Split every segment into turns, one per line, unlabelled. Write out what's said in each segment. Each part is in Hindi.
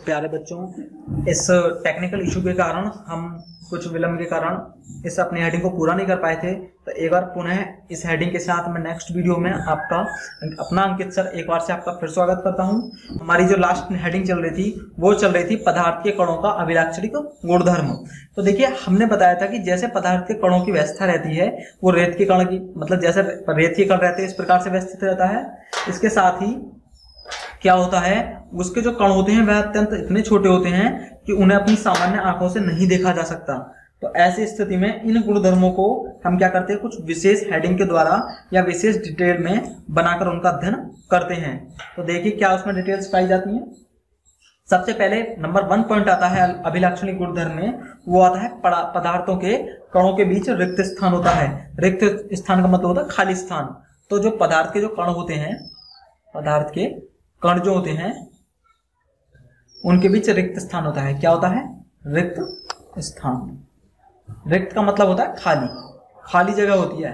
प्यारे बच्चों, इस टेक्निकल इशू के कारण हम कुछ विलंब के कारण इस अपने हेडिंग को पूरा नहीं कर पाए थे। तो एक बार पुनः इस हेडिंग के साथ मैं नेक्स्ट वीडियो में आपका अपना अंकित सर एक बार से आपका फिर स्वागत करता हूं। हमारी जो लास्ट हेडिंग चल रही थी वो चल रही थी पदार्थ के कणों का अभिलाक्षणिक गुणधर्म। तो देखिए, हमने बताया था कि जैसे पदार्थ के कणों की व्यवस्था रहती है वो रेत के कण की, मतलब जैसे रेत के कण रहते हैं इस प्रकार से व्यवस्थित रहता है। इसके साथ ही क्या होता है, उसके जो कण होते हैं वह अत्यंत इतने छोटे होते हैं कि उन्हें अपनी सामान्य आंखों से नहीं देखा जा सकता। तो ऐसी स्थिति में इन गुणधर्मों को हम क्या करते हैं, कुछ विशेष हेडिंग के द्वारा या विशेष डिटेल में बनाकर उनका अध्ययन करते हैं। तो देखिए क्या उसमें डिटेल्स पाई जाती हैं। सबसे पहले नंबर 1 पॉइंट आता है अभिलाक्षणिक गुणधर्म में, वो आता है पदार्थों के कणों के बीच रिक्त स्थान होता है। रिक्त स्थान का मतलब होता है खाली स्थान। तो जो पदार्थ के जो कण होते हैं, पदार्थ के कण जो होते हैं उनके बीच रिक्त स्थान होता है। क्या होता है? रिक्त स्थान। रिक्त का मतलब होता है खाली, खाली जगह होती है।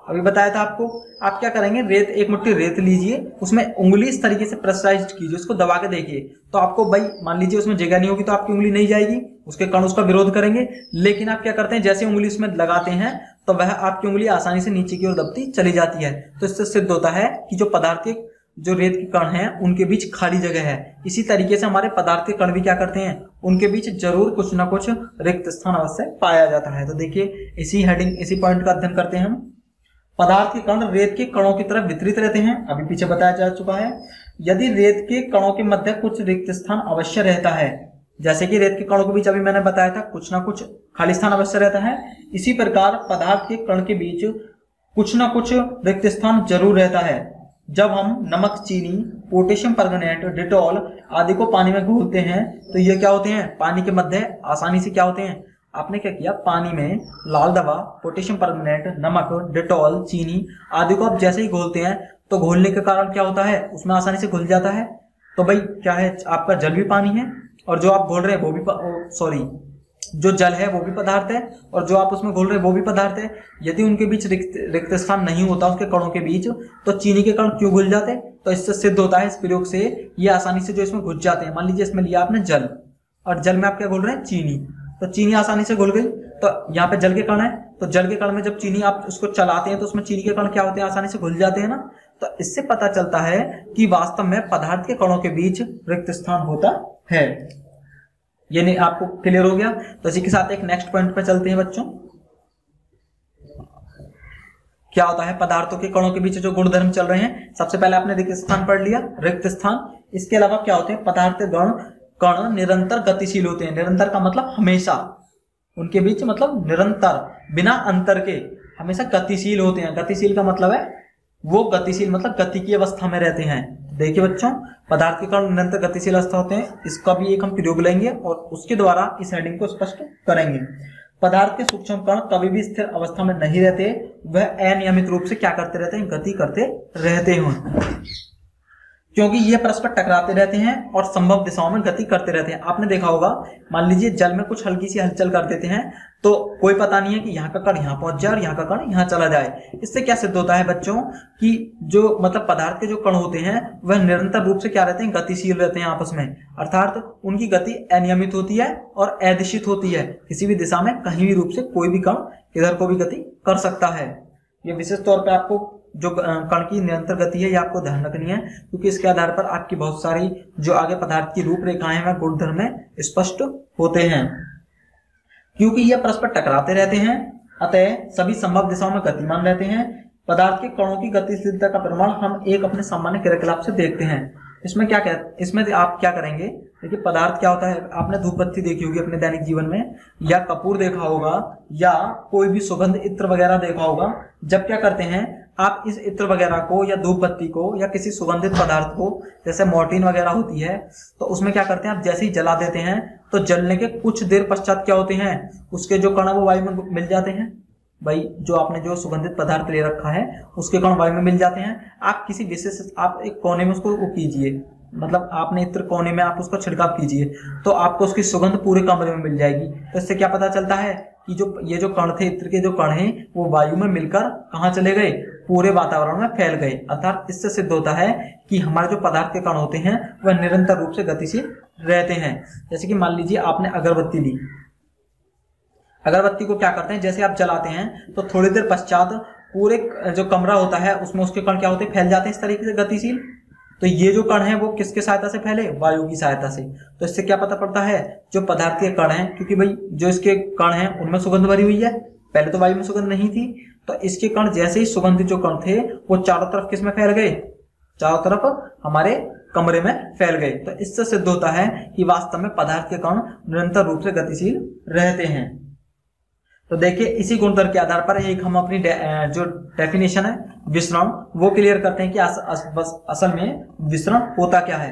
अभी बताया था आपको। आप क्या करेंगे, रेत, एक मुट्ठी रेत लीजिए, उसमें उंगली इस तरीके से प्रेशराइज्ड कीजिए, उसको दबा के देखिए। तो आपको भाई मान लीजिए उसमें जगह नहीं होगी तो आपकी उंगली नहीं जाएगी, उसके कण उसका विरोध करेंगे। लेकिन आप क्या करते हैं, जैसे उंगली उसमें लगाते हैं तो वह आपकी उंगली आसानी से नीचे की ओर दबती चली जाती है। तो इससे सिद्ध होता है कि जो पदार्थ के जो रेत के कण हैं उनके बीच खाली जगह है। इसी तरीके से हमारे पदार्थ के कण भी क्या करते हैं, उनके बीच जरूर कुछ ना कुछ रिक्त स्थान अवश्य पाया जाता है। तो देखिए इसी हेडिंग, इसी पॉइंट का अध्ययन करते हैं हम। पदार्थ के कण रेत के कणों की तरफ वितरित रहते हैं, अभी पीछे बताया जा चुका है। यदि रेत के कणों के मध्य कुछ रिक्त स्थान अवश्य रहता है, जैसे कि रेत के कणों के बीच अभी मैंने बताया था कुछ ना कुछ खाली स्थान अवश्य रहता है, इसी प्रकार पदार्थ के कण के बीच कुछ ना कुछ रिक्त स्थान जरूर रहता है। जब हम नमक, चीनी, पोटेशियम परमंगनेट, डिटॉल आदि को पानी में घोलते हैं तो ये क्या होते हैं, पानी के मध्य आसानी से क्या होते हैं, आपने क्या किया, पानी में लाल दवा, पोटेशियम परमंगनेट, नमक, डिटॉल, चीनी आदि को आप जैसे ही घोलते हैं तो घोलने के कारण क्या होता है, उसमें आसानी से घुल जाता है। तो भाई क्या है, आपका जल भी पानी है और जो आप घोल रहे हैं वो भी जो जल है वो भी पदार्थ है और जो आप उसमें घोल रहे हैं वो भी पदार्थ है। यदि उनके बीच रिक्त स्थान नहीं होता उसके कणों के बीच, तो चीनी के कण क्यों घुल जाते? तो इससे सिद्ध होता है, इस प्रयोग से ये आसानी से जो इसमें घुस जाते हैं। मान लीजिए इसमें लिया आपने जल और जल में आप क्या घोल रहे हैं, चीनी, तो चीनी आसानी से घुल गई। तो यहाँ पे जल के कण है, तो जल के कण में जब चीनी आप उसको चलाते हैं तो उसमें चीनी के कण क्या होते हैं, आसानी से घुल जाते हैं ना। तो इससे पता चलता है कि वास्तव में पदार्थ के कणों के बीच रिक्त स्थान होता है। ये नहीं, आपको क्लियर हो गया। तो इसी के साथ एक नेक्स्ट पॉइंट पे चलते हैं बच्चों। क्या होता है पदार्थों के कणों के बीच जो गुणधर्म चल रहे हैं। सबसे पहले आपने रिक्त स्थान पढ़ लिया, रिक्त स्थान। इसके अलावा क्या होते हैं, पदार्थ के कण निरंतर गतिशील होते हैं। निरंतर का मतलब हमेशा, उनके बीच मतलब निरंतर बिना अंतर के हमेशा गतिशील होते हैं। गतिशील का मतलब है वो गतिशील मतलब गति की अवस्था में रहते हैं। देखिए बच्चों, पदार्थ के कण निरंतर गतिशील अवस्था होते हैं, इसका भी एक हम प्रयोग लेंगे और उसके द्वारा इस हेडिंग को स्पष्ट करेंगे। पदार्थ के सूक्ष्म कण कभी भी स्थिर अवस्था में नहीं रहते, वह अनियमित रूप से क्या करते रहते हैं, गति करते रहते हैं, क्योंकि ये परस्पर टकराते रहते हैं और संभव दिशाओं में गति करते रहते हैं। आपने देखा होगा, मान लीजिए जल में कुछ हल्की सी हलचल कर देते हैं तो कोई पता नहीं है कि यहाँ का कण यहाँ पहुंच जाए और यहाँ का कण यहाँ चला जाए। इससे क्या सिद्ध होता है बच्चों कि जो मतलब पदार्थ के जो कण होते हैं वह निरंतर रूप से क्या रहते हैं, गतिशील रहते हैं आपस में, अर्थात उनकी गति अनियमित होती है और अदिशित होती है। किसी भी दिशा में कहीं भी रूप से कोई भी कण इधर को भी गति कर सकता है। ये विशेष तौर पर आपको जो कण की निरंतर गति है ये आपको ध्यान रखनी है, क्योंकि इसके आधार पर आपकी बहुत सारी जो आगे पदार्थ की रूपरेखाएं हैं गुणधर्म में स्पष्ट होते हैं। क्योंकि ये परस्पर टकराते रहते हैं, अतः सभी संभव दिशाओं में गतिमान रहते हैं। पदार्थ के कणों की गतिशीलता का प्रमाण हम एक अपने सामान्य क्रियाकलाप से देखते हैं। इसमें इसमें आप क्या करेंगे, देखिए पदार्थ क्या होता है, आपने धूप बत्ती देखी होगी अपने दैनिक जीवन में, या कपूर देखा होगा, या कोई भी सुगंध इत्र वगैरह देखा होगा। जब क्या करते हैं आप इस इत्र वगैरह को या धूप बत्ती को या किसी सुगंधित पदार्थ को, जैसे मोर्टिन वगैरह होती है, तो उसमें क्या करते हैं आप जैसे ही जला देते हैं तो जलने के कुछ देर पश्चात क्या होते हैं, उसके जो कण वो वायु में मिल जाते हैं। भाई जो आपने जो सुगंधित पदार्थ ले रखा है उसके कण वायु में मिल जाते हैं। आप किसी विशेष, आप एक कोने में उसको कीजिए, मतलब आपने इत्र कोने में आप उसका छिड़काव कीजिए तो आपको उसकी सुगंध पूरे कमरे में मिल जाएगी। तो इससे क्या पता चलता है कि जो ये जो कण थे, इत्र के जो कण हैं वो वायु में मिलकर कहाँ चले गए, पूरे वातावरण में फैल गए। अर्थात इससे सिद्ध होता है कि हमारे जो पदार्थ के कण होते हैं वह निरंतर रूप से गतिशील रहते हैं। जैसे कि मान लीजिए आपने अगरबत्ती ली, अगरबत्ती को क्या करते हैं, जैसे आप जलाते हैं तो थोड़ी देर पश्चात पूरे जो कमरा होता है उसमें उसके कण क्या होते हैं, फैल जाते हैं इस तरीके से गतिशील। तो ये जो कण है वो किसके सहायता से फैले, वायु की सहायता से। तो इससे क्या पता पड़ता है, जो पदार्थ के कण हैं, क्योंकि भाई जो इसके कण हैं उनमें सुगंध भरी हुई है, पहले तो वायु में सुगंध नहीं थी, तो इसके कण जैसे ही सुगंधित जो कण थे वो चारों तरफ किस में फैल गए, चारों तरफ हमारे कमरे में फैल गए। तो इससे सिद्ध होता है कि वास्तव में पदार्थ के कण निरंतर रूप से गतिशील रहते हैं। तो देखिए इसी गुणधर्म के आधार पर एक हम अपनी जो डेफिनेशन है विसरण वो क्लियर करते हैं कि असल में विसरण होता क्या है।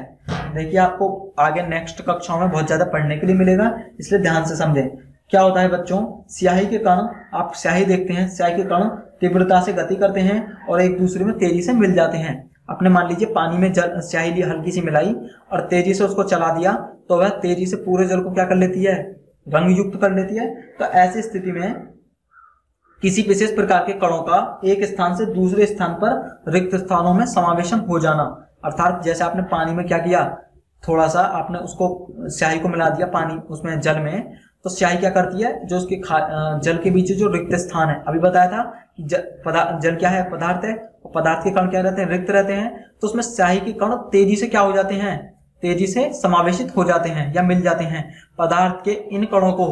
देखिए आपको आगे नेक्स्ट कक्षाओं में बहुत ज्यादा पढ़ने के लिए मिलेगा, इसलिए ध्यान से समझें। क्या होता है बच्चों, स्याही के कण, आप स्याही देखते हैं, स्याही के कण तीव्रता से गति करते हैं और एक दूसरे में तेजी से मिल जाते हैं। आपने मान लीजिए पानी में स्याही ली, हल्की सी मिलाई और तेजी से उसको चला दिया तो वह तेजी से पूरे जल को क्या कर लेती है, रंग युक्त कर लेती है। तो ऐसी स्थिति में किसी विशेष प्रकार के कणों का एक स्थान से दूसरे स्थान पर रिक्त स्थानों में समावेशन हो जाना। अर्थात जैसे आपने पानी में क्या किया, थोड़ा सा आपने उसको स्याही को मिला दिया पानी उसमें जल में, तो स्याही क्या करती है, जो उसके जल के बीच जो रिक्त स्थान है, अभी बताया था कि जल क्या है, पदार्थ है, और पदार्थ के कण क्या रहते हैं, रिक्त रहते हैं। तो उसमें स्याही के कण तेजी से क्या हो जाते हैं, तेजी से समावेशित हो जाते हैं या मिल जाते हैं। पदार्थ के इन कणों को,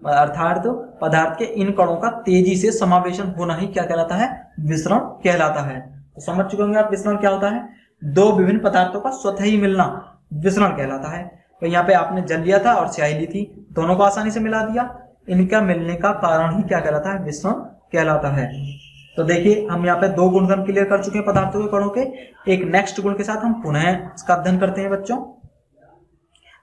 अर्थात पदार्थ के इन कणों का तेजी से समावेशन होना ही क्या कहलाता है, विसरण कहलाता है। तो समझ चुके होंगे आप विसरण क्या होता है, दो विभिन्न पदार्थों का स्वतः ही मिलना विसरण कहलाता है। तो यहाँ पे आपने जल लिया था और स्याही ली थी, दोनों को आसानी से मिला दिया, इनका मिलने का कारण ही क्या कहलाता है, विसरण कहलाता है। तो देखिए हम यहाँ पे दो गुणधर्म क्लियर कर चुके हैं पदार्थों के कणों के। एक नेक्स्ट गुण के साथ हम पुनः इसका अध्ययन करते हैं बच्चों।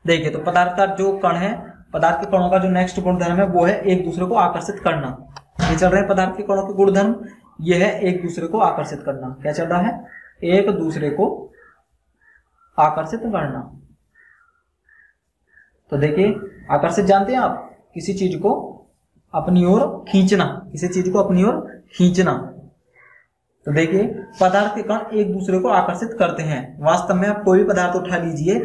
देखिए तो पदार्थ का जो कण है, पदार्थ के कणों का जो नेक्स्ट गुणधर्म है वो है एक दूसरे को आकर्षित करना। ये चल रहे हैं पदार्थ के कणों के गुणधर्म, ये है एक दूसरे को आकर्षित करना। क्या चल रहा है, एक दूसरे को आकर्षित करना। तो देखिए आकर्षित जानते हैं आप, किसी चीज को अपनी ओर खींचना, किसी चीज को अपनी ओर खींचना। तो देखिए पदार्थ के कण एक दूसरे को आकर्षित करते हैं। वास्तव में आप कोई भी पदार्थ उठा लीजिए,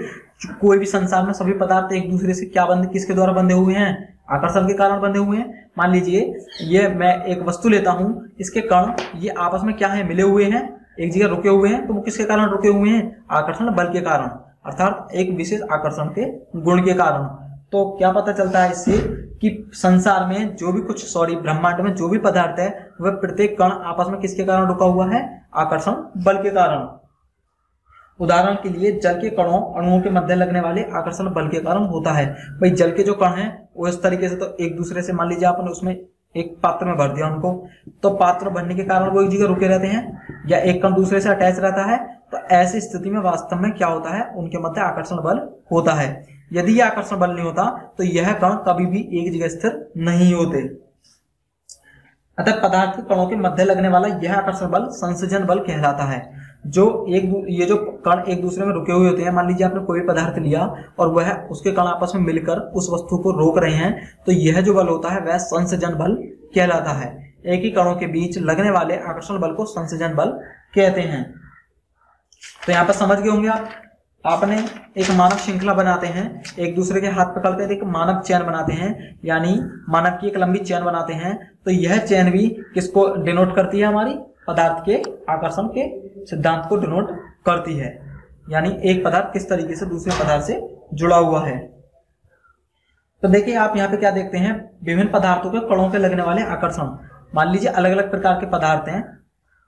कोई भी संसार में सभी पदार्थ एक दूसरे से क्या बंधे, किसके द्वारा बंधे हुए हैं, आकर्षण के कारण बंधे हुए हैं। मान लीजिए ये मैं एक वस्तु लेता हूं, इसके कण ये आपस में क्या है, मिले हुए हैं, एक जगह रुके हुए हैं, तो वो किसके कारण रुके हुए हैं, आकर्षण बल के कारण, अर्थात एक विशेष आकर्षण के गुण के कारण। तो क्या पता चलता है इससे कि संसार में जो भी कुछ ब्रह्मांड में जो भी पदार्थ है वह प्रत्येक कण आपस में किसके कारण रुका हुआ है, आकर्षण बल के कारण। उदाहरण के लिए जल के कणों अणुओं के मध्य लगने वाले आकर्षण बल के कारण होता है। भाई जल के जो कण हैं वो इस तरीके से, तो एक दूसरे से मान लीजिए आपने उसमें एक पात्र में भर दिया उनको, तो पात्र भरने के कारण वो एक जगह रुके रहते हैं या एक कण दूसरे से अटैच रहता है। तो ऐसी स्थिति में वास्तव में क्या होता है, उनके मध्य आकर्षण बल होता है। यदि यह आकर्षण बल नहीं होता तो यह कण कभी भी एक जगह स्थिर नहीं होते। अतः पदार्थ के कणों के मध्य लगने वाला यह आकर्षण बल संसर्जन बल कहलाता है। ये जो कण एक दूसरे में रुके हुए होते हैं, मान लीजिए आपने कोई पदार्थ लिया और वह उसके कण आपस में मिलकर उस वस्तु को रोक रहे हैं, तो यह जो बल होता है वह संसर्जन बल कहलाता है। एक ही कणों के बीच लगने वाले आकर्षण बल को संसर्जन बल कहते हैं। तो यहाँ पर समझ गए होंगे आप, आपने एक मानव श्रृंखला बनाते हैं, एक दूसरे के हाथ पकड़कर एक मानव चैन बनाते हैं, यानी मानव की एक लंबी चैन बनाते हैं। तो यह चैन भी किसको डिनोट करती है, हमारी पदार्थ के आकर्षण के सिद्धांत को डिनोट करती है, यानी एक पदार्थ किस तरीके से दूसरे पदार्थ से जुड़ा हुआ है। तो देखिए आप यहाँ पे क्या देखते हैं, विभिन्न पदार्थों के कणों के लगने वाले आकर्षण। मान लीजिए अलग अलग प्रकार के पदार्थ हैं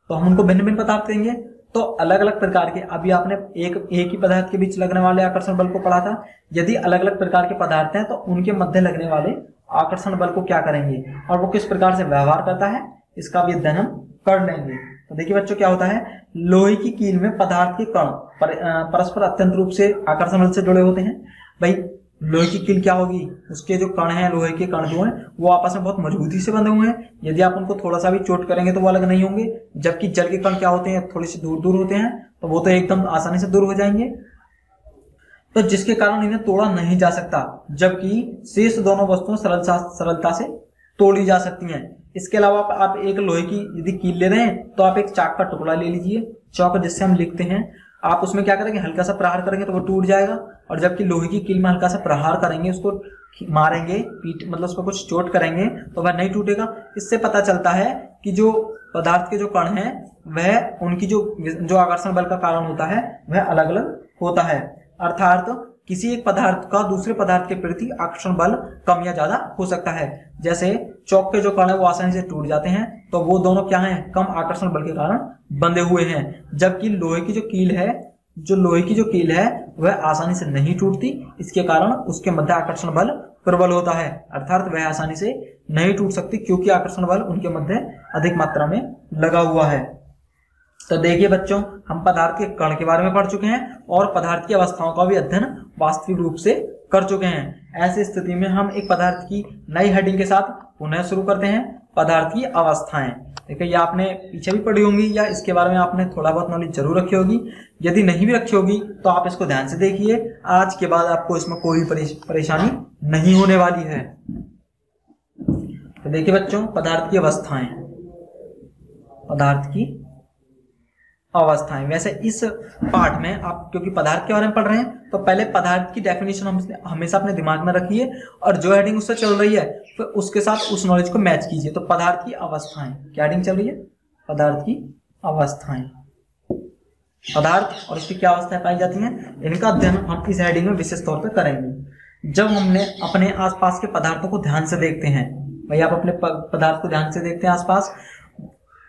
तो हम उनको भिन्न भिन्न पदार्थ कहेंगे। तो अलग अलग प्रकार के, अभी आपने एक ही पदार्थ के बीच लगने वाले आकर्षण बल को पढ़ा था। यदि अलग अलग प्रकार के पदार्थ हैं तो उनके मध्य लगने वाले आकर्षण बल को क्या करेंगे और वो किस प्रकार से व्यवहार करता है, इसका भी अध्ययन हम कर लेंगे। तो देखिए बच्चों क्या होता है, लोहे की कील में पदार्थ के कण परस्पर अत्यंत रूप से आकर्षण बल से जुड़े होते हैं। भाई लोहे की कील क्या होगी, उसके जो कण हैं, लोहे के कण जो हैं वो आपस में बहुत मजबूती से बंधे हुए हैं। यदि आप उनको थोड़ा सा भी चोट करेंगे तो वो अलग नहीं होंगे। जबकि जल के कण क्या होते हैं, थोड़ी सी दूर दूर होते हैं, तो वो तो एकदम आसानी से दूर हो जाएंगे, तो जिसके कारण इन्हें तोड़ा नहीं जा सकता। जबकि शेष दोनों वस्तुएं सरलता से तोड़ी जा सकती हैं। इसके अलावा आप एक लोहे की यदि कील ले रहे हैं तो आप एक चाक का टुकड़ा ले लीजिए, चौक जिससे हम लिखते हैं। आप उसमें क्या करेंगे, हल्का सा प्रहार करेंगे तो वो टूट जाएगा, और जबकि लोहे की कील में हल्का सा प्रहार करेंगे, उसको मारेंगे, पीट मतलब उसको कुछ चोट करेंगे तो वह नहीं टूटेगा। इससे पता चलता है कि जो पदार्थ के जो कण हैं वह उनकी जो आकर्षण बल का कारण होता है वह अलग अलग होता है। अर्थात किसी एक पदार्थ का दूसरे पदार्थ के प्रति आकर्षण बल कम या ज्यादा हो सकता है। जैसे चौक के जो कण है वो आसानी से टूट जाते हैं, तो वो दोनों क्या हैं, कम आकर्षण बल के कारण बंधे हुए हैं। जबकि लोहे की जो कील है वह आसानी से नहीं टूटती, इसके कारण उसके मध्य आकर्षण बल प्रबल होता है, अर्थात वह आसानी से नहीं टूट सकती क्योंकि आकर्षण बल उनके मध्य अधिक मात्रा में लगा हुआ है। तो देखिए बच्चों, हम पदार्थ के कण के बारे में पढ़ चुके हैं और पदार्थ की अवस्थाओं का भी अध्ययन वास्तविक रूप से कर चुके हैं। ऐसी स्थिति में हम एक पदार्थ की नई हेडिंग के साथ पुनः शुरू करते हैं, पदार्थ की अवस्थाएं। देखिए ये आपने पीछे भी पढ़ी होंगी या इसके बारे में आपने थोड़ा बहुत नॉलेज जरूर रखी होगी। यदि नहीं भी रखी होगी तो आप इसको ध्यान से देखिए, आज के बाद आपको इसमें कोई परेशानी नहीं होने वाली है। तो देखिए बच्चों, पदार्थ की अवस्थाएं, वैसे इस पार्ट में आप क्योंकि पदार्थ के बारे में पढ़ रहे हैं तो पहले पदार्थ की डेफिनेशन हम हमेशा अपने दिमाग में रखिए, और जो हेडिंग उससे चल रही है फिर उसके साथ उस नॉलेज को मैच कीजिए। तो पदार्थ की अवस्थाएं, क्या हेडिंग चल रही है, पदार्थ की अवस्थाएं। पदार्थ और इसकी क्या अवस्थाएं पाई जाती हैं, इनका अध्ययन हम इस हेडिंग में विशेष तौर पर करेंगे। जब हमने अपने आसपास के पदार्थों को ध्यान से देखते हैं, भाई आप अपने पदार्थ को ध्यान से देखते हैं, आसपास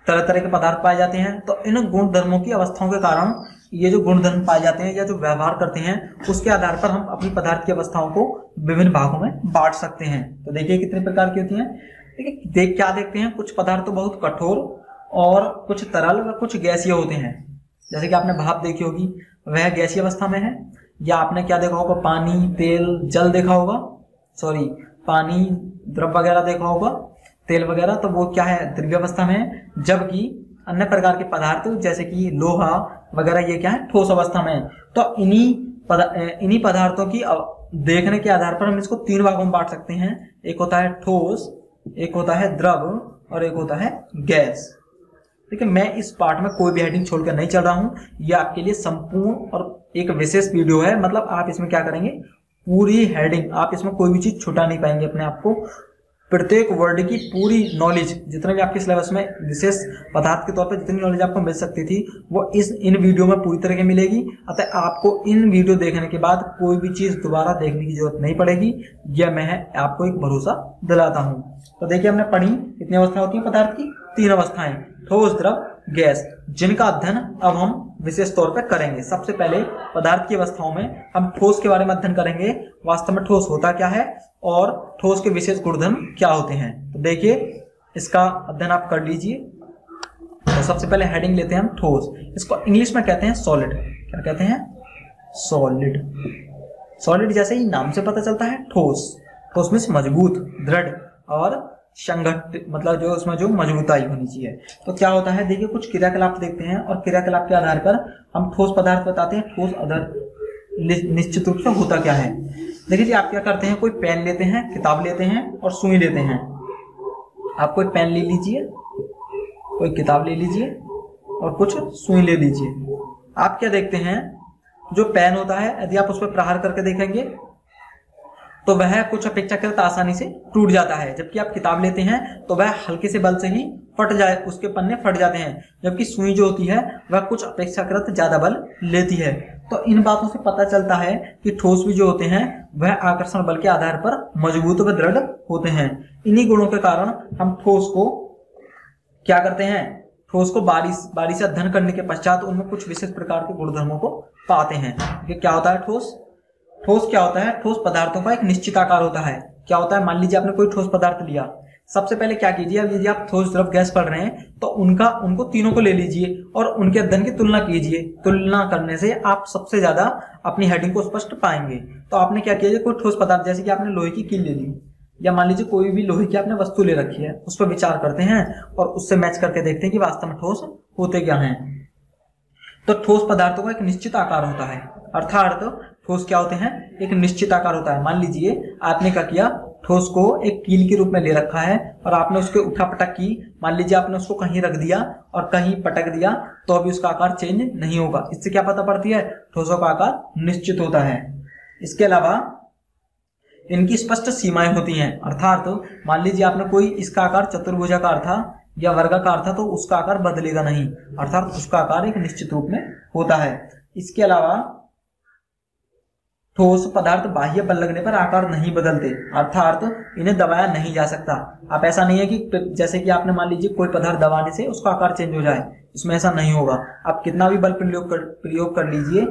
तरह तरह के पदार्थ पाए जाते हैं, तो इन गुण धर्मों की अवस्थाओं के कारण ये जो गुण धर्म पाए जाते हैं या जो व्यवहार करते हैं उसके आधार पर हम अपनी पदार्थ की अवस्थाओं को विभिन्न भागों में बांट सकते हैं। तो देखिए कितने प्रकार की होती हैं। देखिए क्या देखते हैं, कुछ पदार्थ तो बहुत कठोर और कुछ तरल व कुछ गैसीय होते हैं। जैसे कि आपने भाप देखी होगी, वह गैसीय अवस्था में है। या आपने क्या देखा होगा, पानी, तेल, जल देखा होगा, सॉरी पानी, द्रव वगैरह देखा होगा, तेल वगैरह, तो वो क्या है, द्रव्य अवस्था में है। जबकि अन्य प्रकार के पदार्थ जैसे कि लोहा वगैरह ये क्या है, ठोस अवस्था में है। तो इन्हीं पदार्थों की देखने के आधार पर हम इसको तीन भागों में बांट सकते हैं। एक होता है ठोस, एक होता है द्रव और एक होता है गैस। ठीक है, मैं इस पार्ट में कोई भी हेडिंग छोड़कर नहीं चल रहा हूं, यह आपके लिए संपूर्ण और एक विशेष वीडियो है। मतलब आप इसमें क्या करेंगे, पूरी हेडिंग, आप इसमें कोई भी चीज छुटा नहीं पाएंगे अपने आप को। प्रत्येक वर्ड की पूरी नॉलेज, जितना भी आपके सिलेबस में विशेष पदार्थ के तौर पर जितनी नॉलेज आपको मिल सकती थी वो इन वीडियो में पूरी तरह की मिलेगी। अतः आपको इन वीडियो देखने के बाद कोई भी चीज दोबारा देखने की जरूरत नहीं पड़ेगी, यह मैं आपको एक भरोसा दिलाता हूँ। तो देखिए हमने पढ़ी कितनी अवस्थाएं होती है पदार्थ की, तीन अवस्थाएं, ठोस, द्रव, गैस, जिनका अध्ययन अब हम विशेष तौर पर करेंगे। सबसे पहले पदार्थ की अवस्थाओं में हम ठोस के बारे में अध्ययन करेंगे, वास्तव में ठोस होता क्या है और ठोस के विशेष गुणधर्म क्या होते हैं। तो देखिए इसका अध्ययन आप कर लीजिए। तो सबसे पहले हेडिंग लेते हैं हम ठोस, इसको इंग्लिश में कहते हैं सॉलिड। क्या कहते हैं, सॉलिड। सॉलिड जैसे ही नाम से पता चलता है ठोस, ठोस में मजबूत, दृढ़ और संगठित, मतलब जो उसमें जो मजबूताई होनी चाहिए। तो क्या होता है, देखिए कुछ क्रियाकलाप देखते हैं और क्रियाकलाप के आधार पर हम ठोस पदार्थ बताते हैं। ठोस निश्चित रूप से होता क्या है। देखिए जी, आप क्या करते हैं, कोई पेन लेते हैं, किताब लेते हैं और सुई लेते हैं। आप कोई पेन ले लीजिए, कोई किताब ले लीजिए और कुछ सुई ले लीजिए। आप क्या देखते हैं, जो पेन होता है यदि आप उस पर प्रहार करके देखेंगे तो वह कुछ अपेक्षाकृत आसानी से टूट जाता है, जबकि आप किताब लेते हैं तो वह हल्के से बल से ही फट जाए, उसके पन्ने फट जाते हैं। जबकि सुई जो होती है वह कुछ अपेक्षाकृत ज्यादा बल लेती है। तो इन बातों से पता चलता है कि ठोस भी जो होते हैं वह आकर्षण बल के आधार पर मजबूत व दृढ़ होते हैं। इन्हीं गुणों के कारण हम ठोस को क्या करते हैं, ठोस को बारी से अध्ययन करने के पश्चात उनमें कुछ विशेष प्रकार के गुणधर्मों को पाते हैं। क्या होता है ठोस, ठोस क्या होता है, ठोस पदार्थों का एक निश्चित आकार होता है। क्या होता है, मान लीजिए आपने कोई ठोस पदार्थ लिया, सबसे पहले क्या कीजिए, अब यदि आप ठोस, द्रव, गैस पढ़ रहे हैं तो उनको तीनों को ले लीजिए और उनके अध्ययन की तुलना कीजिए। तुलना करने से आप सबसे ज्यादा अपनी हेडिंग को स्पष्ट पाएंगे। तो आपने क्या किया, कोई ठोस पदार्थ, जैसे कि आपने लोहे की कील ले ली या मान लीजिए कोई भी लोहे की आपने वस्तु ले रखी है, उस पर विचार करते हैं और उससे मैच करके देखते हैं कि वास्तव में ठोस होते क्या हैं। तो ठोस पदार्थों का एक निश्चित आकार होता है, अर्थात ठोस क्या होते हैं, एक निश्चित आकार होता है। मान लीजिए आपने क्या किया, ठोस को एक कील के रूप में ले रखा है और आपने उसके उठा पटक की, मान लीजिए आपने उसको कहीं रख दिया और कहीं पटक दिया, तो अभी उसका आकार चेंज नहीं होगा। इससे क्या पता पड़ती है, ठोसों का आकार निश्चित होता है। इसके अलावा इनकी स्पष्ट सीमाएं होती हैं, अर्थात मान लीजिए आपने कोई इसका आकार चतुर्भुजाकार था या वर्गाकार था तो उसका आकार बदलेगा नहीं, अर्थात उसका आकार एक निश्चित रूप में होता है। इसके अलावा ठोस पदार्थ बाह्य बल लगने पर आकार नहीं बदलते, अर्थात इन्हें दबाया नहीं जा सकता। आप ऐसा नहीं है कि जैसे कि आपने मान लीजिए कोई पदार्थ दबाने से उसका आकार चेंज हो जाए, इसमें ऐसा नहीं होगा। आप कितना भी बल प्रयोग कर लीजिए,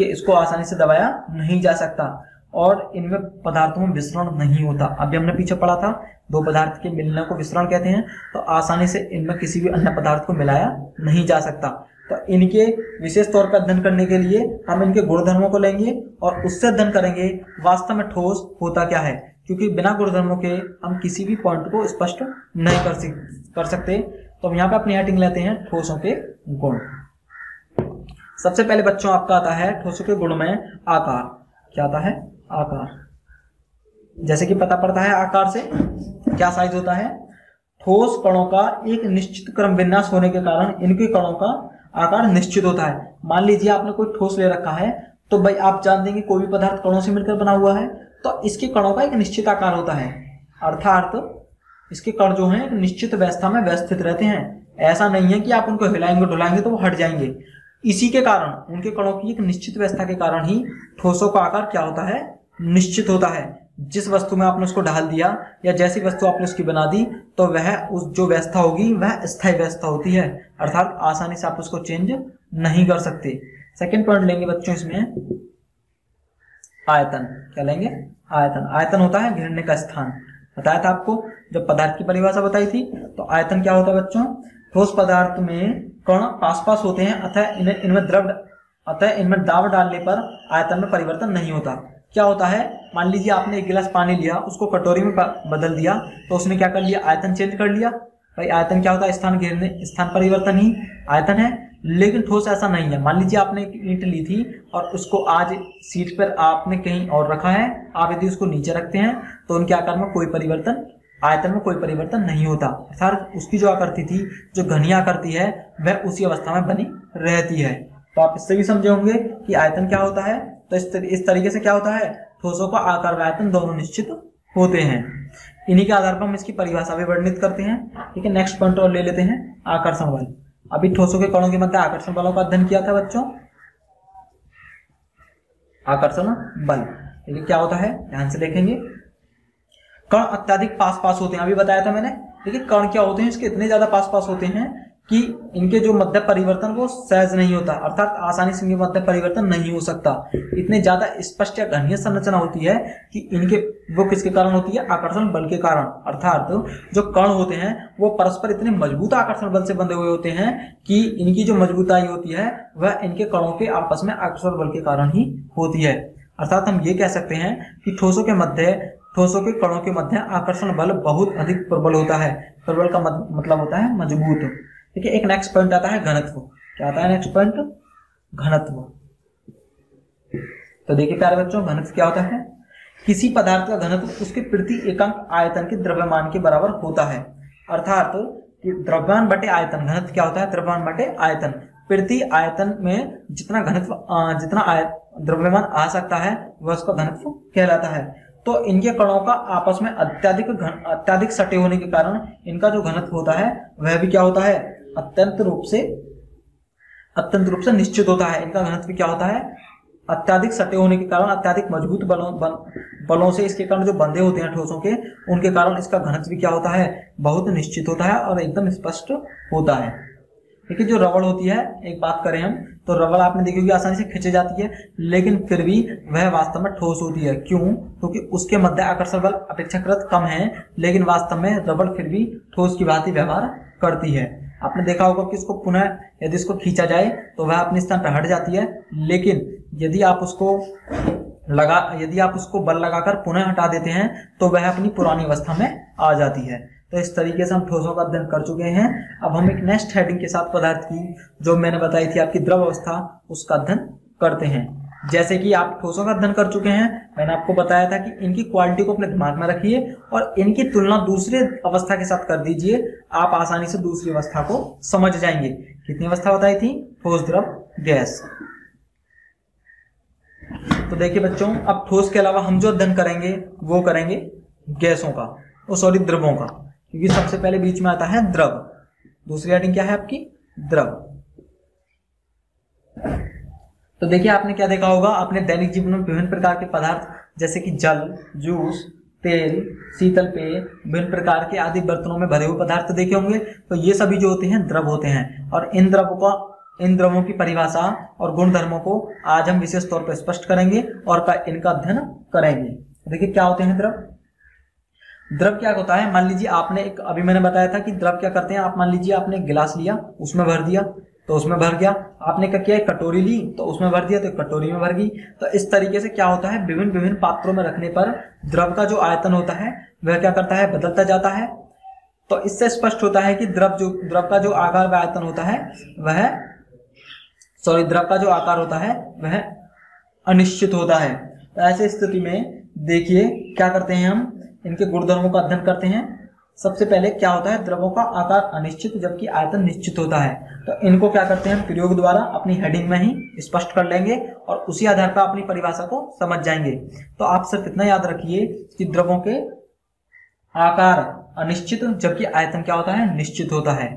इसको आसानी से दबाया नहीं जा सकता और इनमें पदार्थों में विसरण नहीं होता। अभी हमने पीछे पढ़ा था, दो पदार्थ के मिलने को विसरण कहते हैं, तो आसानी से इनमें किसी भी अन्य पदार्थ को मिलाया नहीं जा सकता। तो इनके विशेष तौर पर अध्ययन करने के लिए हम इनके गुणधर्मों को लेंगे और उससे अध्ययन करेंगे वास्तव में ठोस होता क्या है, क्योंकि बिना गुणधर्मों के हम किसी भी पॉइंट को स्पष्ट नहीं कर सकते। तो हम यहाँ पे अपनी हेडिंग लेते हैं ठोसों के गुण। सबसे पहले बच्चों आपका आता है ठोसों के गुण में आकार। क्या आता है, आकार। जैसे कि पता पड़ता है आकार से क्या साइज होता है। ठोस कणों का एक निश्चित क्रम विन्यास होने के कारण इनके कणों का आकार निश्चित होता है। मान लीजिए आपने कोई ठोस ले रखा है, तो भाई आप जान देंगे कोई भी पदार्थ कणों से मिलकर बना हुआ है तो इसके कणों का एक निश्चित आकार होता है, अर्थात इसके कण जो हैं एक निश्चित व्यवस्था में व्यवस्थित रहते हैं। ऐसा नहीं है कि आप उनको हिलाएंगे डुलाएंगे तो वो हट जाएंगे। इसी के कारण उनके कणों की एक निश्चित व्यवस्था के कारण ही ठोसों का आकार क्या होता है, निश्चित होता है। जिस वस्तु में आपने उसको डाल दिया या जैसी वस्तु आपने उसकी बना दी तो वह उस जो व्यवस्था होगी वह स्थायी व्यवस्था होती है, अर्थात आसानी से आप उसको चेंज नहीं कर सकते। सेकंड पॉइंट लेंगे बच्चों इसमें आयतन। क्या लेंगे, आयतन। आयतन होता है घिरने का स्थान। बताया था आपको जब पदार्थ की परिभाषा बताई थी। तो आयतन क्या होता है बच्चों, ठोस पदार्थ में कण पास पास होते हैं अतः इनमें दाब डालने पर आयतन में परिवर्तन नहीं होता। क्या होता है, मान लीजिए आपने एक गिलास पानी लिया, उसको कटोरी में बदल दिया, तो उसने क्या कर लिया, आयतन चेंज कर लिया। भाई आयतन क्या होता है, स्थान परिवर्तन ही आयतन है। लेकिन ठोस ऐसा नहीं है। मान लीजिए आपने एक ईंट ली थी और उसको आज सीट पर आपने कहीं और रखा है, आप यदि उसको नीचे रखते हैं तो उनके आकार में कोई परिवर्तन, आयतन में कोई परिवर्तन नहीं होता, अर्थात उसकी जो आकृति थी, जो घनी आकृति है, वह उसी अवस्था में बनी रहती है। तो आप इससे भी समझे होंगे कि आयतन क्या होता है। तो इस तरीके से क्या होता है, ठोसों का आकार व आयतन दोनों निश्चित होते हैं। इन्हीं के आधार पर हम इसकी परिभाषा भी वर्णित करते हैं। ठीक है, नेक्स्ट पॉइंट और ले लेते हैं आकर्षण बल। अभी ठोसों के कणों के मध्य आकर्षण बलों का अध्ययन किया था बच्चों। आकर्षण बल देखिए क्या होता है, ध्यान से देखेंगे। कण अत्यधिक पास पास होते हैं, अभी बताया था मैंने। देखिए कण क्या होते हैं, इसके इतने ज्यादा पास पास होते हैं कि इनके जो मध्य परिवर्तन वो सहज नहीं होता, अर्थात आसानी से इनके मध्य परिवर्तन नहीं हो सकता। इतने ज्यादा स्पष्ट या घनीय संरचना होती है कि इनके वो किसके कारण होती है, आकर्षण बल के कारण। अर्थात जो कण होते हैं वो परस्पर इतने मजबूत आकर्षण बल से बंधे हुए होते हैं कि इनकी जो मजबूताई होती है वह इनके कणों के आपस में आकर्षण बल के कारण ही होती है। अर्थात हम ये कह सकते हैं कि ठोसों के कणों के मध्य आकर्षण बल बहुत अधिक प्रबल होता है। प्रबल का मतलब होता है मजबूत। ठीक है, एक नेक्स्ट पॉइंट आता है घनत्व। क्या आता है नेक्स्ट पॉइंट, घनत्व। तो देखिए प्यारे बच्चों, घनत्व क्या होता है, किसी पदार्थ का घनत्व उसके प्रति एकांक आयतन के द्रव्यमान के बराबर होता है। अर्थात द्रव्यमान बटे आयतन, घनत्व क्या होता है, द्रव्यमान बटे आयतन। प्रति आयतन में जितना द्रव्यमान आ सकता है वह उसका घनत्व कहलाता है। तो इनके कणों का आपस में अत्यधिक सटे होने के कारण इनका जो घनत्व होता है वह भी क्या होता है, अत्यंत रूप से निश्चित होता है। इनका घनत्व क्या होता है, अत्यधिक सटे होने के कारण, अत्यधिक मजबूत बलों से इसके कारण जो बंधे होते हैं ठोसों के, उनके कारण इसका घनत्व क्या होता है, बहुत निश्चित होता है और एकदम स्पष्ट होता है। देखिए जो रबड़ होती है, एक बात करें हम तो रबड़ आपने देखी होगी आसानी से खींची जाती है, लेकिन फिर भी वह वास्तव में ठोस होती है। क्यों, क्योंकि उसके मध्य आकर्षण बल अपेक्षाकृत कम है, लेकिन वास्तव में रबड़ फिर भी ठोस की भांति व्यवहार करती है। आपने देखा होगा कि उसको पुनः यदि इसको खींचा जाए तो वह अपने स्थान पर हट जाती है, लेकिन यदि आप उसको बल लगाकर पुनः हटा देते हैं तो वह अपनी पुरानी अवस्था में आ जाती है। तो इस तरीके से हम ठोसों का अध्ययन कर चुके हैं। अब हम एक नेक्स्ट हेडिंग के साथ पदार्थ की, जो मैंने बताई थी आपकी द्रव अवस्था, उसका अध्ययन करते हैं। जैसे कि आप ठोसों का अध्ययन कर चुके हैं, मैंने आपको बताया था कि इनकी क्वालिटी को अपने दिमाग में रखिए और इनकी तुलना दूसरे अवस्था के साथ कर दीजिए, आप आसानी से दूसरी अवस्था को समझ जाएंगे। कितनी अवस्था बताई थी? ठोस, द्रव, गैस। तो देखिए बच्चों, अब ठोस के अलावा हम जो अध्ययन करेंगे वो करेंगे गैसों का, द्रवों का, क्योंकि सबसे पहले बीच में आता है द्रव। दूसरी हेडिंग क्या है आपकी? द्रव। तो देखिए आपने क्या देखा होगा, आपने दैनिक जीवन में विभिन्न प्रकार के पदार्थ जैसे कि जल, जूस, तेल, शीतल पेय, विभिन्न प्रकार के आदि बर्तनों में भरे हुए पदार्थ देखे होंगे। तो ये सभी जो होते हैं द्रव होते हैं, और इन द्रवों की परिभाषा और गुणधर्मों को आज हम विशेष तौर पर स्पष्ट करेंगे और इनका अध्ययन करेंगे। देखिए क्या होते हैं द्रव। द्रव क्या होता है, मान लीजिए आपने अभी मैंने बताया था कि द्रव क्या करते हैं। आप मान लीजिए आपने एक गिलास लिया, उसमें भर दिया तो उसमें भर गया। आपने क्या किया, एक कटोरी ली तो उसमें भर दिया तो कटोरी में भर गई। तो इस तरीके से क्या होता है, विभिन्न विभिन्न पात्रों में रखने पर द्रव का जो आयतन होता है वह क्या करता है, बदलता जाता है। तो इससे स्पष्ट होता है कि द्रव का जो आकार व आयतन होता है द्रव का जो आकार होता है वह अनिश्चित होता है। तो ऐसे स्थिति में देखिए क्या करते हैं, हम इनके गुणधर्मों का अध्ययन करते हैं। सबसे पहले क्या होता है, द्रवों का आकार अनिश्चित जबकि आयतन निश्चित होता है। तो इनको क्या करते हैं, हम प्रयोग द्वारा अपनी हेडिंग में ही स्पष्ट कर लेंगे और उसी आधार पर अपनी परिभाषा को समझ जाएंगे। तो आप सिर्फ इतना याद रखिए कि द्रवों के आकार अनिश्चित जबकि आयतन क्या होता है, निश्चित होता है,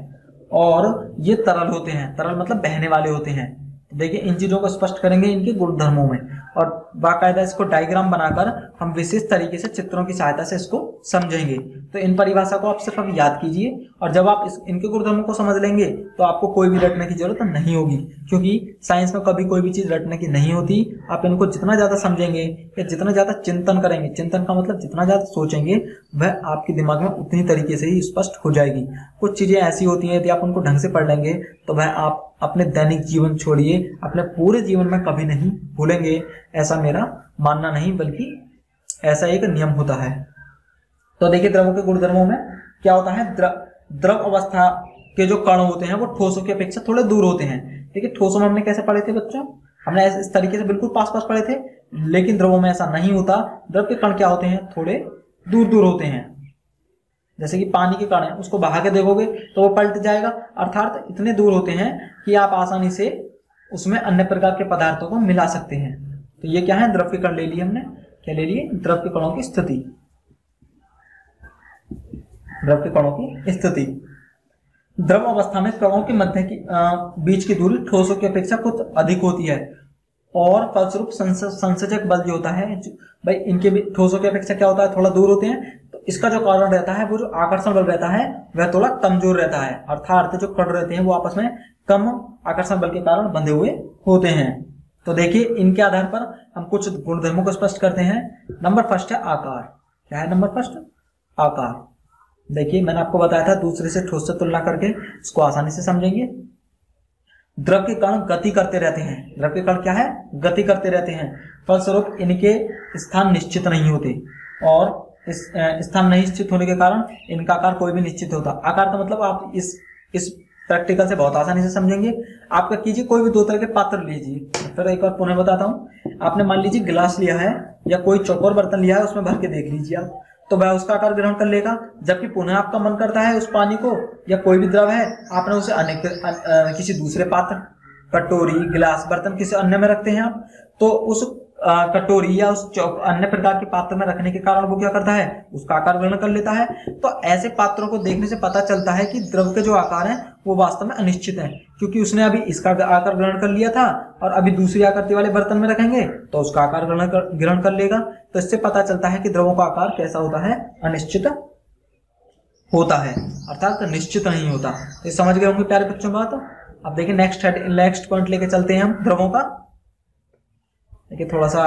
और ये तरल होते हैं। तरल मतलब बहने वाले होते हैं। देखिए इन चीजों को स्पष्ट करेंगे इनके गुणधर्मों में, और बाकायदा इसको डायग्राम बनाकर हम विशेष तरीके से चित्रों की सहायता से इसको समझेंगे। तो इन परिभाषा को आप सिर्फ अब याद कीजिए, और जब आप इनके गुणधर्मों को समझ लेंगे तो आपको कोई भी रटने की जरूरत नहीं होगी, क्योंकि साइंस में कभी कोई भी चीज रटने की नहीं होती। आप इनको जितना ज्यादा समझेंगे या जितना ज्यादा चिंतन करेंगे, चिंतन का मतलब जितना ज्यादा सोचेंगे, वह आपके दिमाग में उतनी तरीके से ही स्पष्ट हो जाएगी। कुछ चीजें ऐसी होती हैं, यदि आप उनको ढंग से पढ़ लेंगे तो वह आप अपने दैनिक जीवन छोड़िए अपने पूरे जीवन में कभी नहीं भूलेंगे। ऐसा मेरा मानना नहीं, बल्कि ऐसा एक नियम होता है। तो देखिए द्रवों के गुणधर्मों में क्या होता है, द्रव अवस्था के जो कण होते हैं वो ठोसों की अपेक्षा थोड़े दूर होते हैं। देखिए ठोसों में हमने कैसे पढ़े थे बच्चों, हमने इस तरीके से बिल्कुल पास पास पढ़े थे, लेकिन द्रवों में ऐसा नहीं होता। द्रव के कण क्या होते हैं, थोड़े दूर दूर होते हैं। जैसे कि पानी के कण है, उसको बहा के देखोगे तो वो पलट जाएगा, अर्थात इतने दूर होते हैं कि आप आसानी से उसमें अन्य प्रकार के पदार्थों को मिला सकते हैं। तो ये क्या है, द्रव के कण ले लिए हमने। क्या ले लिए, द्रव के कणों की स्थिति। द्रव के कणों की स्थिति। द्रव अवस्था में कणों के मध्य की बीच की दूरी ठोसों की अपेक्षा कुछ अधिक होती है, और फलस्वरूप संसर्जक बल जो होता है भाई इनके भी ठोसों की अपेक्षा क्या होता है, थोड़ा दूर होते हैं। तो इसका जो कारण रहता है, वो जो आकर्षण बल रहता है वह थोड़ा कमजोर रहता है, अर्थात जो कण रहते हैं वो आपस में कम आकर्षण बल के कारण बंधे हुए होते हैं। तो देखिए इनके आधार पर हम कुछ गुणधर्मों को स्पष्ट करते हैं। नंबर फर्स्ट है आकार। क्या है नंबर फर्स्ट, आकार। देखिए मैंने आपको बताया था दूसरे से ठोस से तुलना करके इसको आसानी से समझेंगे। द्रव के कण गति करते रहते हैं। द्रव के कण क्या है, गति करते रहते हैं, फलस्वरूप इनके स्थान निश्चित नहीं होते, और इस स्थान नहीं निश्चित होने के कारण इनका आकार कोई भी निश्चित होता। आकार का मतलब आप इस प्रैक्टिकल से बहुत आसानी से समझेंगे। आपका कीजिए कोई भी दो तरह के पात्र लीजिए। फिर एक बार पुनः बताता हूँ, आपने मान लीजिए गिलास लिया है या कोई चौकोर बर्तन लिया है, उसमें भर के देख लीजिए आप, तो वह उसका आकार ग्रहण कर लेगा। जबकि पुनः आपका मन करता है उस पानी को या कोई भी द्रव है, आपने उसे किसी दूसरे पात्र, कटोरी, गिलास, बर्तन किसी अन्य में रखते हैं आप, तो उस कटोरी या उस अन्य प्रकार के पात्र में रखने के कारण वो क्या करता है, उसका आकार ग्रहण कर लेता है। तो ऐसे पात्रों को देखने से पता चलता है कि द्रव के जो आकार हैं वो वास्तव में अनिश्चित हैं, क्योंकि उसने अभी इसका आकार ग्रहण कर लिया था और अभी दूसरी आकृति वाले बर्तन में रखेंगे तो उसका आकार ग्रहण कर लेगा। तो इससे पता चलता है कि द्रवों का आकार कैसा होता है, अनिश्चित होता है, अर्थात निश्चित नहीं होता। तो समझ गए होंगे प्यारे बच्चों बात। अब देखिए नेक्स्ट पॉइंट लेके चलते हैं हम द्रवों का। देखिए थोड़ा सा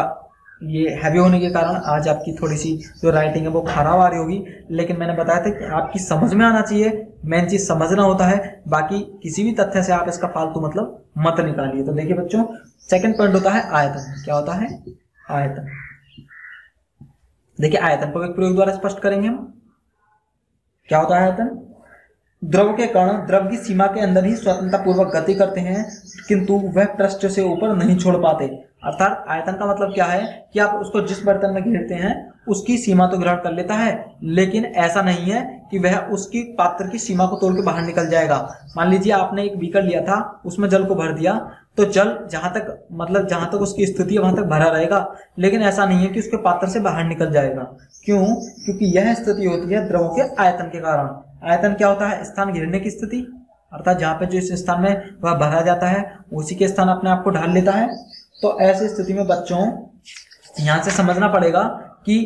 ये हैवी होने के कारण आज आपकी थोड़ी सी जो राइटिंग है वो खराब आ रही होगी, लेकिन मैंने बताया था कि आपकी समझ में आना चाहिए, मेन चीज समझना होता है, बाकी किसी भी तथ्य से आप इसका फालतू मतलब मत निकालिए। तो देखिए बच्चों सेकंड पॉइंट होता है आयतन। क्या होता है, आयतन। देखिए आयतन को एक प्रयोग द्वारा स्पष्ट करेंगे हम। क्या होता है आयतन, द्रव के कण द्रव की सीमा के अंदर ही स्वतंत्रता पूर्वक गति करते हैं, किंतु वह पृष्ठ से ऊपर नहीं छोड़ पाते। अर्थात आयतन का मतलब क्या है कि आप उसको जिस बर्तन में घेरते हैं उसकी सीमा तो ग्रहण कर लेता है, लेकिन ऐसा नहीं है कि वह उसकी पात्र की सीमा को तोड़ के बाहर निकल जाएगा। मान लीजिए आपने एक बीकर लिया था, उसमें जल को भर दिया, तो जल जहां तक उसकी स्थिति है वहां तक भरा रहेगा, लेकिन ऐसा नहीं है कि उसके पात्र से बाहर निकल जाएगा। क्यों? क्योंकि यह स्थिति होती है द्रवों के आयतन के कारण। आयतन क्या होता है? स्थान घेरने की स्थिति, अर्थात जहां पे जो इस स्थान में वह भरा जाता है उसी के स्थान अपने आप को ढाल लेता है। तो ऐसी स्थिति में बच्चों यहां से समझना पड़ेगा कि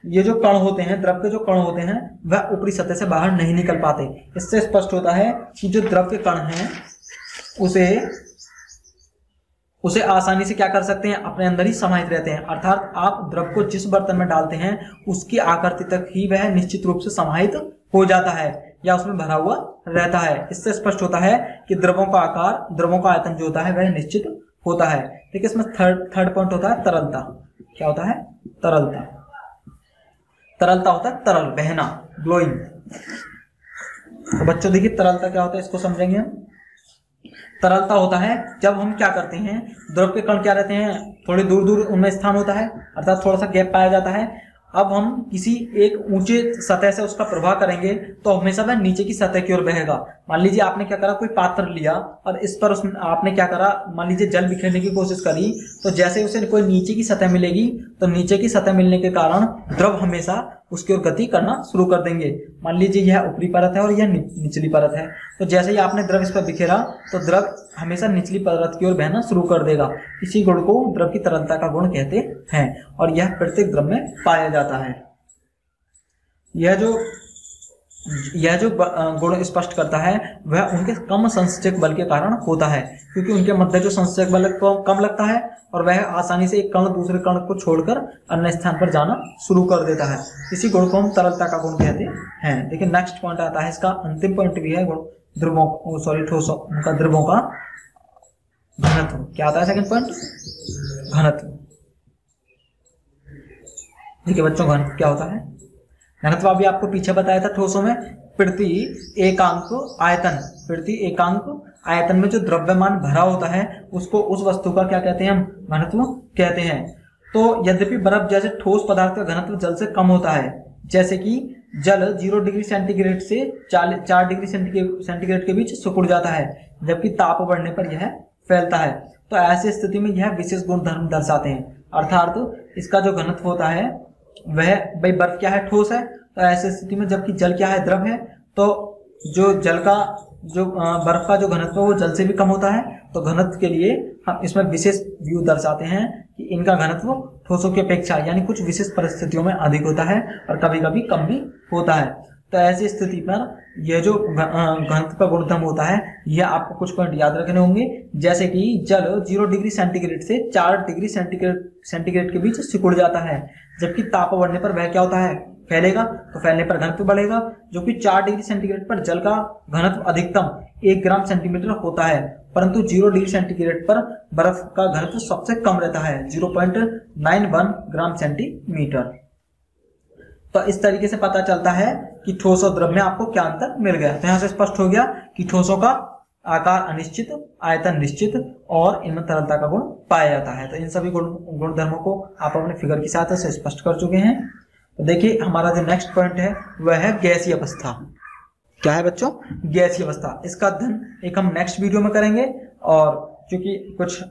ये जो कण होते हैं, द्रव के जो कण होते हैं, वह ऊपरी सतह से बाहर नहीं निकल पाते। इससे स्पष्ट होता है कि जो द्रव के कण हैं उसे आसानी से क्या कर सकते हैं? अपने अंदर ही समाहित रहते हैं। अर्थात आप द्रव को जिस बर्तन में डालते हैं उसकी आकृति तक ही वह निश्चित रूप से समाहित हो जाता है या उसमें भरा हुआ रहता है। इससे स्पष्ट होता है कि द्रवों का आकार, द्रवों का आयतन जो होता है वह निश्चित होता है। ठीक है, इसमें थर्ड पॉइंट होता है तरलता। क्या होता है? तरलता। तरलता होता है तरल, बहना, ग्लोइंग। तो बच्चों देखिए तरलता क्या होता है, इसको समझेंगे हम। तरलता होता है जब हम क्या करते हैं, द्रव के कण क्या रहते हैं, थोड़ी दूर दूर उनमें स्थान होता है, अर्थात थोड़ा सा गैप पाया जाता है। अब हम किसी एक ऊंचे सतह से उसका प्रवाह करेंगे तो हमेशा वह नीचे की सतह की ओर बहेगा। मान लीजिए आपने क्या करा, कोई पात्र लिया और इस पर उसमें आपने क्या करा, मान लीजिए जल बिखेरने की कोशिश करी, तो जैसे उसे कोई नीचे की सतह मिलेगी तो नीचे की सतह मिलने के कारण द्रव हमेशा उसकी ओर गति करना शुरू कर देंगे। मान लीजिए यह ऊपरी परत है और यह निचली परत है, तो जैसे ही आपने द्रव इस पर बिखेरा तो द्रव हमेशा निचली परत की ओर बहना शुरू कर देगा। इसी गुण को द्रव की तरलता का गुण कहते हैं और यह प्रत्येक द्रव में पाया जाता है। यह जो गुण स्पष्ट करता है वह उनके कम संसेचक बल के कारण होता है, क्योंकि उनके मध्य जो संसेचक बल कम लगता है और वह आसानी से एक कण दूसरे कण को छोड़कर अन्य स्थान पर जाना शुरू कर देता है। इसी गुण को हम तरलता का गुण कहते हैं। देखिए नेक्स्ट पॉइंट आता है, इसका अंतिम पॉइंट भी है ठोसों का द्रवों का घनत्व। क्या आता है सेकंड पॉइंट? घनत्व। देखिए बच्चों घनत्व क्या होता है? घनत्व अभी आपको पीछे बताया था ठोसों में प्रति एकांक आयतन में जो द्रव्यमान भरा होता है उसको, उस वस्तु का क्या कहते हैं? हम घनत्व कहते हैं। तो यद्यपि बर्फ जैसे ठोस पदार्थ का घनत्व जल से कम होता है, जैसे कि जल 0 डिग्री सेंटीग्रेड से 4 डिग्री सेंटीग्रेड के बीच सिकुड़ जाता है, जबकि ताप बढ़ने पर यह फैलता है। तो ऐसी स्थिति में यह विशेष गुण धर्म दर्शाते हैं। अर्थात इसका जो घनत्व होता है वह, भाई बर्फ क्या है? ठोस है। तो ऐसी स्थिति में जबकि जल क्या है? द्रव है। तो जो बर्फ का जो घनत्व वो जल से भी कम होता है। तो घनत्व के लिए हम इसमें विशेष व्यू दर्शाते हैं कि इनका घनत्व ठोसों की अपेक्षा यानी कुछ विशेष परिस्थितियों में अधिक होता है और कभी कभी कम भी होता है। तो ऐसी स्थिति पर यह जो घनत्व का गुणधर्म होता है यह आपको कुछ पॉइंट याद रखने होंगे, जैसे कि जल 0 डिग्री सेंटीग्रेड से 4 डिग्री सेंटीग्रेड के बीच सिकुड़ जाता है, जबकि ताप बढ़ने पर वह क्या होता है? फैलेगा। तो फैलने पर घनत्व बढ़ेगा, जो कि 4 डिग्री सेंटीग्रेड पर जल का घनत्व अधिकतम 1 ग्राम सेंटीमीटर होता है, परंतु 0 डिग्री सेंटीग्रेड पर बर्फ का घनत्व सबसे कम रहता है, 0.91 ग्राम सेंटीमीटर। तो इस तरीके से पता चलता है कि ठोस और द्रव में आपको क्या अंतर मिल गया। तो यहां से स्पष्ट हो गया कि ठोसों का आकार अनिश्चित, आयतन निश्चित और इनमें तरलता का गुण पाया जाता है। तो इन सभी गुणधर्मों को आप अपने फिगर की सहायता से स्पष्ट कर चुके हैं। तो देखिए हमारा जो नेक्स्ट पॉइंट है वह है गैसीय अवस्था। क्या है बच्चों? गैसीय अवस्था। इसका अध्ययन एक हम नेक्स्ट वीडियो में करेंगे, और क्योंकि कुछ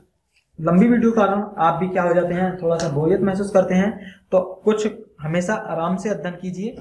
लंबी वीडियो के कारण आप भी क्या हो जाते हैं, थोड़ा सा बोरियत महसूस करते हैं, तो कुछ हमेशा आराम से अध्ययन कीजिए